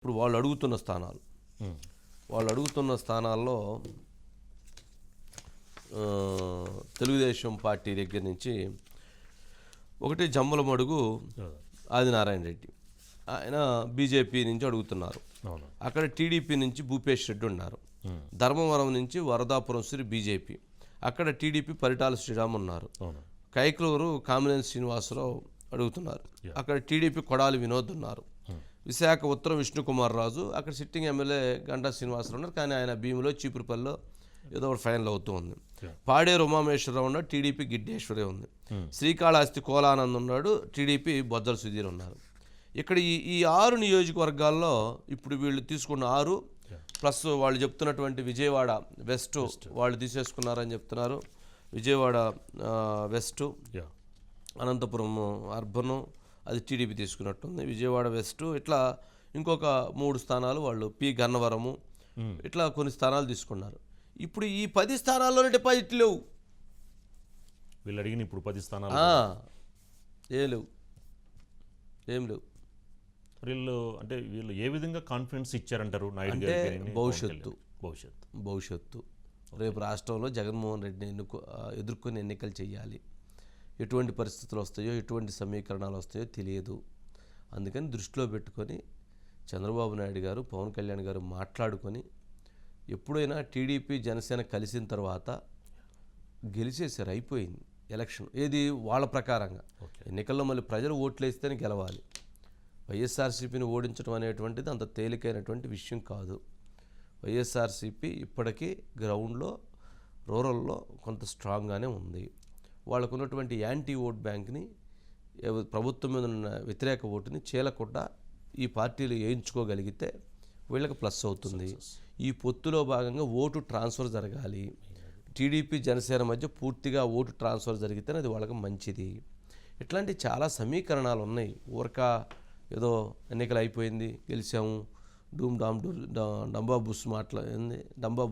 ఇప్పుడు వాళ్ళు అడుగుతున్న స్థానాలు స్థానాల్లో తెలుగుదేశం పార్టీ దగ్గర నుంచి ఒకటి జమ్మలమడుగు ఆదినారాయణ రెడ్డి, ఆయన బీజేపీ నుంచి అడుగుతున్నారు. అక్కడ టీడీపీ నుంచి భూపేష్ రెడ్డి ఉన్నారు. ధర్మవరం నుంచి వరదాపురం శ్రీ బీజేపీ, అక్కడ టీడీపీ పరిటాల శ్రీరామ్ ఉన్నారు. కైకలూరు కామినేని శ్రీనివాసరావు అడుగుతున్నారు, అక్కడ టీడీపీ కొడాలి వినోద్ ఉన్నారు. విశాఖ ఉత్తరం విష్ణుకుమార్ రాజు, అక్కడ సిట్టింగ్ ఎమ్మెల్యే గంటా శ్రీనివాసరావు ఉన్నారు, కానీ ఆయన భీములో చీపురుపల్లిలో ఏదో ఒకటి ఫైనల్ అవుతూ ఉంది. పాడేరు ఉమామేశ్వరరావు ఉన్నాడు, టీడీపీ గిడ్డేశ్వరే ఉంది. శ్రీకాళహస్తి కోలానంద్ ఉన్నాడు, టీడీపీ బొజ్జల సుధీర్ ఉన్నారు. ఇక్కడ ఈ 6 నియోజకవర్గాల్లో ఇప్పుడు వీళ్ళు తీసుకున్న 6 ప్లస్ వాళ్ళు చెప్తున్నటువంటి విజయవాడ వెస్ట్ వాళ్ళు తీసేసుకున్నారని చెప్తున్నారు. విజయవాడ వెస్ట్, అనంతపురం అర్బను అది టీడీపీ తీసుకున్నట్టుంది. విజయవాడ వెస్ట్ ఇట్లా ఇంకొక 3 స్థానాలు వాళ్ళు గన్నవరము ఇట్లా కొన్ని స్థానాలు తీసుకున్నారు. ఇప్పుడు ఈ 10 స్థానాల్లోనే డిపాజిట్ లేవు. వీళ్ళు అడిగిన ఇప్పుడు 10 స్థానాలు ఏం లేవు. వీళ్ళు ఏ విధంగా కాన్ఫిడెన్స్ ఇచ్చారంటారు? అంటే భవిష్యత్తు రేపు రాష్ట్రంలో జగన్మోహన్ రెడ్డిని ఎదుర్కొని ఎన్నికలు చేయాలి. ఎటువంటి పరిస్థితులు వస్తాయో, ఎటువంటి సమీకరణాలు వస్తాయో తెలియదు. అందుకని దృష్టిలో పెట్టుకొని చంద్రబాబు నాయుడు గారు, పవన్ కళ్యాణ్ గారు మాట్లాడుకొని ఎప్పుడైనా టీడీపీ జనసేన కలిసిన తర్వాత గెలిచేసారు, అయిపోయింది ఎలక్షన్. ఏది వాళ్ళ ప్రకారంగా ఎన్నికల్లో మళ్ళీ ప్రజలు ఓట్లు వేస్తేనే గెలవాలి. వైఎస్ఆర్సీపీని ఓడించడం అనేటువంటిది అంత తేలికైనటువంటి విషయం కాదు. వైఎస్ఆర్సీపీ ఇప్పటికీ గ్రౌండ్లో రూరల్లో కొంత స్ట్రాంగ్గానే ఉంది. వాళ్ళకు ఉన్నటువంటి యాంటీ ఓట్ బ్యాంక్ని, ప్రభుత్వం మీద ఉన్న వ్యతిరేక ఓటుని చీలకుండా ఈ పార్టీలు వేయించుకోగలిగితే వీళ్ళకి ప్లస్ అవుతుంది. ఈ పొత్తులో భాగంగా ఓటు ట్రాన్స్ఫర్ జరగాలి. టీడీపీ జనసేన మధ్య పూర్తిగా ఓటు ట్రాన్స్ఫర్ జరిగితేనే అది వాళ్ళకి మంచిది. ఇట్లాంటి చాలా సమీకరణాలు ఉన్నాయి. ఊరక ఏదో ఎన్నికలు అయిపోయింది, గెలిచాము, డూమ్ డామ్ డంబా బుస్ మాట్లాడింది, డంబా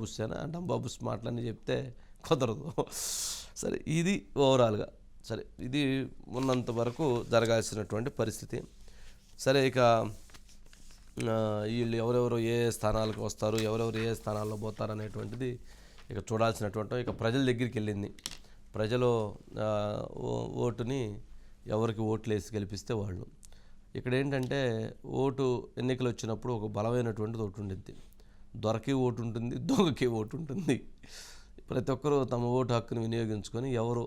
బుస్ మాటలని చెప్తే కుదరదు. సరే, ఇది ఓవరాల్గా సరే, ఇది ఉన్నంత వరకు జరగాల్సినటువంటి పరిస్థితి. సరే, ఇక వీళ్ళు ఎవరెవరు ఏ స్థానాలకు వస్తారు, ఎవరెవరు ఏ స్థానాల్లో పోతారు అనేటువంటిది ఇక చూడాల్సినటువంటి ఇక ప్రజల దగ్గరికి వెళ్ళింది. ప్రజలు ఓటుని ఎవరికి ఓట్లు వేసి గెలిపిస్తే వాళ్ళు. ఇక్కడ ఏంటంటే ఓటు ఎన్నికలు వచ్చినప్పుడు ఒక బలమైనటువంటిది ఒకటి ఉండిద్ది. దొరకే ఓటు ఉంటుంది, దొంగకే ఓటు ఉంటుంది. ప్రతి ఒక్కరూ తమ ఓటు హక్కును వినియోగించుకొని ఎవరు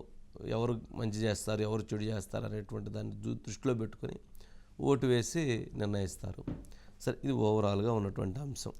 మంచి చేస్తారు, ఎవరు చెడు చేస్తారు అనేటువంటి దాన్ని దృష్టిలో పెట్టుకొని ఓటు వేసి నిర్ణయిస్తారు. సరే, ఇది ఓవరాల్గా ఉన్నటువంటి అంశం.